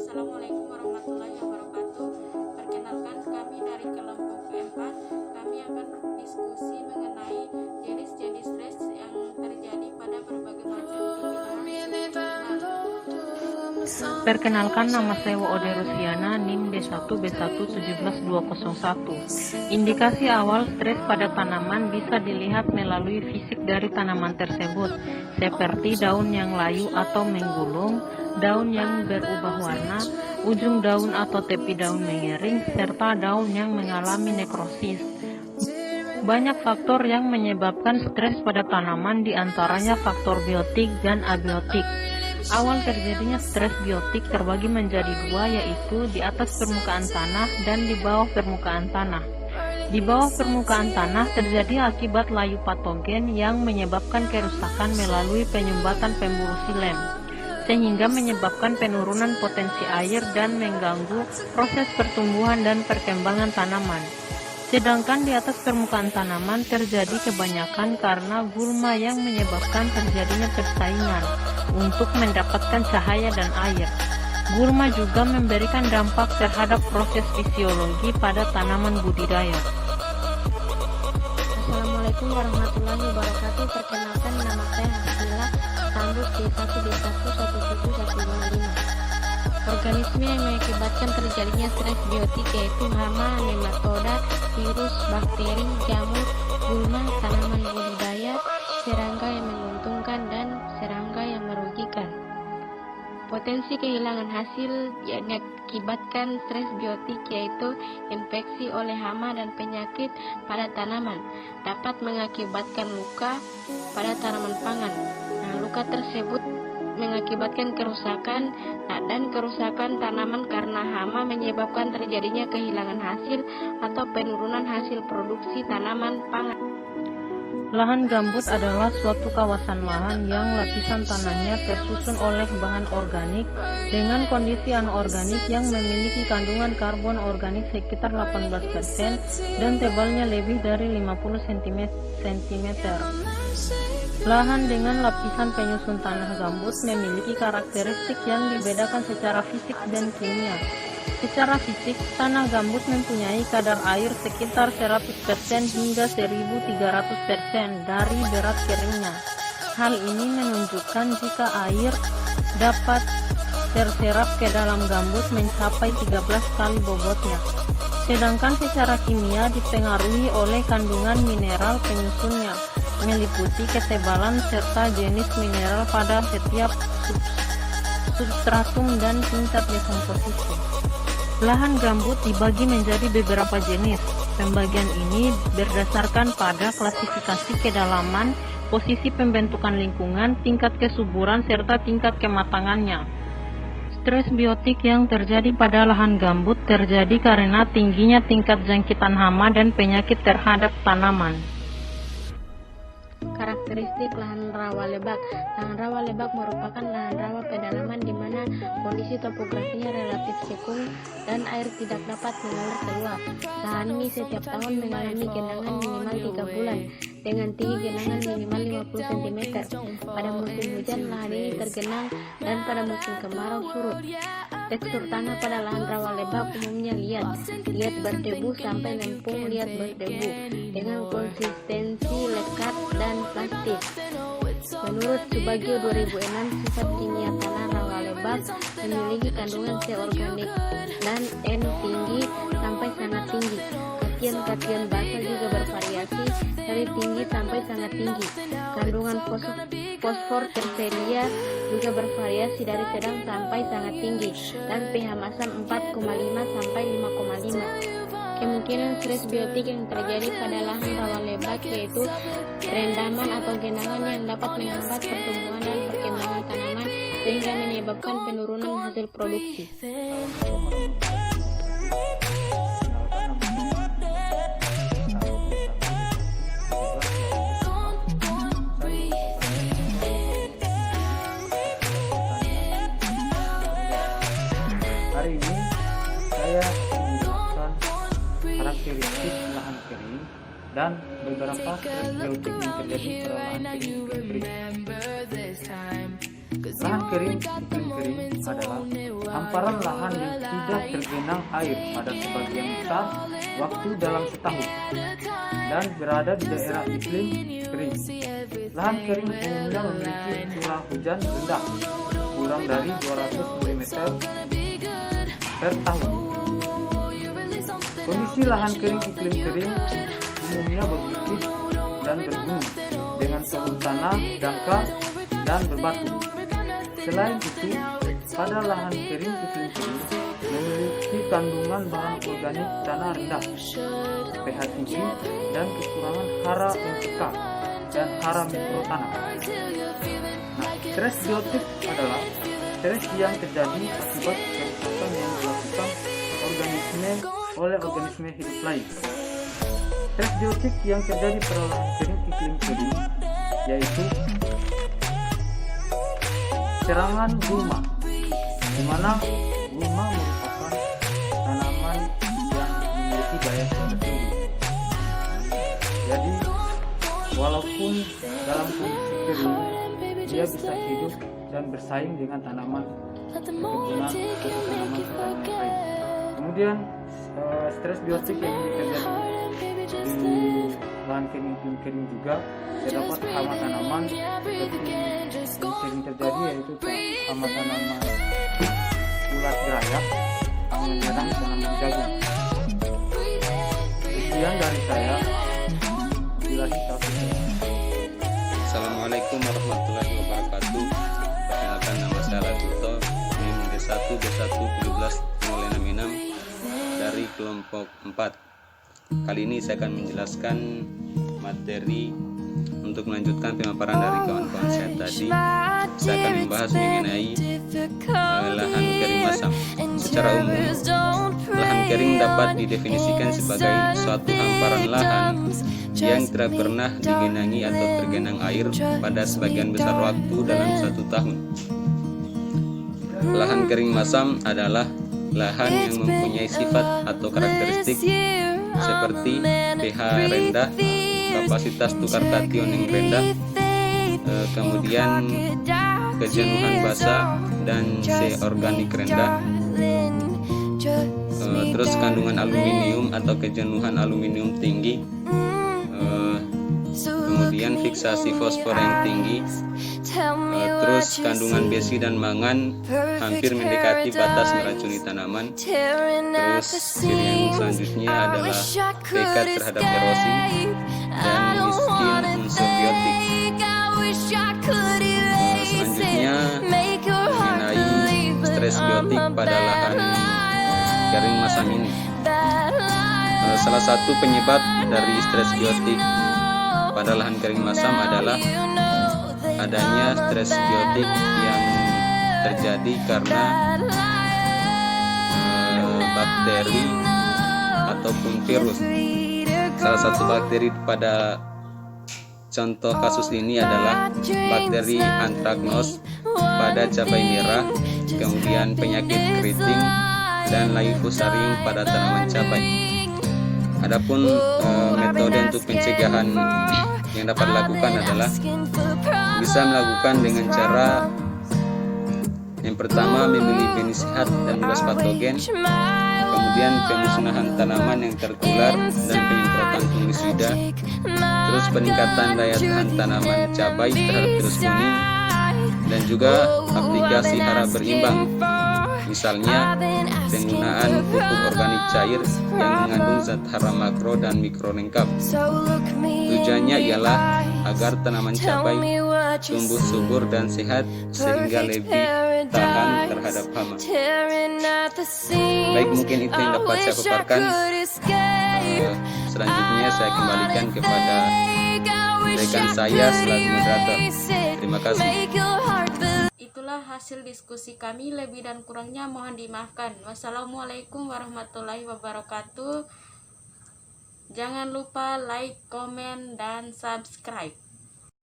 Assalamualaikum warahmatullahi wabarakatuh. Perkenalkan, kami dari kelompok keempat. Kami akan diskusi mengenai jenis-jenis stres yang terjadi pada berbagai macam kegilaan. Perkenalkan, nama saya Ode Rusiana, NIM D1B117201. Indikasi awal stres pada tanaman bisa dilihat melalui fisik dari tanaman tersebut, seperti daun yang layu atau menggulung, daun yang berubah warna, ujung daun atau tepi daun mengering, serta daun yang mengalami nekrosis. Banyak faktor yang menyebabkan stres pada tanaman, diantaranya faktor biotik dan abiotik. Awal terjadinya stres biotik terbagi menjadi dua, yaitu di atas permukaan tanah dan di bawah permukaan tanah. Di bawah permukaan tanah terjadi akibat layu patogen yang menyebabkan kerusakan melalui penyumbatan pembuluh silem, sehingga menyebabkan penurunan potensi air dan mengganggu proses pertumbuhan dan perkembangan tanaman. Sedangkan di atas permukaan tanaman terjadi kebanyakan karena gulma yang menyebabkan terjadinya persaingan untuk mendapatkan cahaya dan air. Gulma juga memberikan dampak terhadap proses fisiologi pada tanaman budidaya. Assalamualaikum warahmatullahi wabarakatuh. Perkenalkan, nama saya Hasila, Tambuk D1B117155. Organisme yang mengakibatkan terjadinya stres biotik yaitu hama, nematoda, virus, bakteri, jamur, gulma, tanaman budidaya, serangga yang menguntungkan, dan serangga yang merugikan. Potensi kehilangan hasil yang diakibatkan stres biotik yaitu infeksi oleh hama dan penyakit pada tanaman dapat mengakibatkan luka pada tanaman pangan. Luka tersebut mengakibatkan kerusakan dan kerusakan tanaman karena hama menyebabkan terjadinya kehilangan hasil atau penurunan hasil produksi tanaman pangan. Lahan gambut adalah suatu kawasan lahan yang lapisan tanahnya tersusun oleh bahan organik dengan kondisi anorganik yang memiliki kandungan karbon organik sekitar 18% dan tebalnya lebih dari 50 cm. Lahan dengan lapisan penyusun tanah gambut memiliki karakteristik yang dibedakan secara fisik dan kimia. Secara fisik, tanah gambut mempunyai kadar air sekitar 100% hingga 1300% dari berat keringnya. Hal ini menunjukkan jika air dapat terserap ke dalam gambut mencapai 13 kali bobotnya. Sedangkan secara kimia dipengaruhi oleh kandungan mineral penyusunnya, meliputi ketebalan serta jenis mineral pada setiap substratum dan tingkat dekomposisi. Lahan gambut dibagi menjadi beberapa jenis. Pembagian ini berdasarkan pada klasifikasi kedalaman, posisi pembentukan lingkungan, tingkat kesuburan, serta tingkat kematangannya. Stres biotik yang terjadi pada lahan gambut terjadi karena tingginya tingkat jangkitan hama dan penyakit terhadap tanaman. Karakteristik lahan rawa lebak. Lahan rawa lebak merupakan lahan rawa pedalaman di mana kondisi topografinya relatif sekung dan air tidak dapat mengalir keluar. Lahan ini setiap tahun mengalami genangan minimal 3 bulan dengan tinggi genangan minimal 50 cm. Pada musim hujan lahan ini tergenang dan pada musim kemarau surut. Tekstur tanah pada lahan rawa lebak umumnya liat berdebu sampai lempung liat berdebu dengan konsistensi lekat dan plastik. Menurut Subagio 2006, sifat kimia tanah rawa lebak memiliki kandungan C organik dan N tinggi sampai sangat tinggi. Katian basal juga bervariasi dari tinggi sampai sangat tinggi. Kandungan fosfor tersedia juga bervariasi dari sedang sampai sangat tinggi dan pH masam 4,5 sampai 5,5. Kemungkinan stres biotik yang terjadi pada lahan rawa lebak yaitu rendaman atau genangan yang dapat menghambat pertumbuhan dan perkembangan tanaman sehingga menyebabkan penurunan hasil produksi. Hari ini saya menjelaskan karakteristik lahan kering dan beberapa stres biotik yang terjadi pada lahan kering. Lahan kering adalah hampa pemekaran lahan yang tidak tergenang air pada sebagian besar waktu dalam setahun dan berada di daerah iklim kering. Lahan kering umumnya memiliki curah hujan rendah, kurang dari 200 mm per tahun. Kondisi lahan kering iklim kering umumnya berbukit dan bergunung dengan suhu tanah dangkal dan berbatu. Selain itu, pada lahan kering iklim kering memiliki kandungan bahan organik tanah rendah, pH tinggi, dan kekurangan hara NPK dan hara mikrotanah. Nah, stres biotik adalah stres yang terjadi akibat kerusakan yang dilakukan oleh organisme hidup lain. Stres biotik yang terjadi pada lahan kering iklim kering yaitu serangan gulma, di mana gulma merupakan tanaman yang memiliki daya serang tinggi. Jadi, walaupun dalam kondisi kering, dia bisa hidup dan bersaing dengan tanaman perkebunan atau tanaman lain. Kemudian, stres biotik yang terjadi di lahan kering iklim kering juga terdapat hama tanaman seperti yang sering terjadi, yaitu hama tanaman ulat gerayak yang menyerang tanaman jagung. Sekian dari saya. Billahi taufiq. Assalamualaikum warahmatullahi wabarakatuh. Perkenalkan, nama saya Lajuto, NIM D1 D1 17 dari kelompok 4. Kali ini saya akan menjelaskan materi untuk melanjutkan pemaparan dari kawan-kawan saya tadi. Saya akan membahas mengenai lahan kering masam. Secara umum, lahan kering dapat didefinisikan sebagai suatu hamparan lahan yang tidak pernah digenangi atau tergenang air pada sebagian besar waktu dalam satu tahun. Lahan kering masam adalah lahan yang mempunyai sifat atau karakteristik seperti pH rendah, kapasitas tukar kation yang rendah, kemudian kejenuhan basa dan C organik rendah, terus kandungan aluminium atau kejenuhan aluminium tinggi, kemudian fiksasi fosfor yang tinggi, terus kandungan besi dan mangan hampir mendekati batas meracuni tanaman. Terus ciri yang selanjutnya adalah dekat terhadap erosi dan miskin unsur biotik. Selanjutnya mengenai stres biotik pada lahan kering masam ini. Salah satu penyebab dari stres biotik pada lahan kering masam adalah adanya stres biotik yang terjadi karena bakteri ataupun virus. Salah satu bakteri pada contoh kasus ini adalah bakteri antraknos pada cabai merah, kemudian penyakit keriting dan layu fusarium pada tanaman cabai. Adapun metode untuk pencegahan yang dapat dilakukan adalah bisa melakukan dengan cara yang pertama, memilih benih sehat dan bebas patogen, kemudian pemusnahan tanaman yang tertular dan penyemprotan fungisida, terus peningkatan daya tahan tanaman cabai terhadap virus kuning, dan juga aplikasi hara berimbang, misalnya penggunaan pupuk organik cair yang mengandung zat hara makro dan mikro lengkap. Tujuannya ialah agar tanaman cabai tumbuh subur dan sehat sehingga lebih tahan terhadap hama. Baik, mungkin itu yang dapat saya paparkan. Selanjutnya saya kembalikan kepada rekan saya selaku moderator. Terima kasih. Itulah hasil diskusi kami, lebih dan kurangnya mohon dimaafkan. Wassalamualaikum warahmatullahi wabarakatuh. Jangan lupa like, komen, dan subscribe.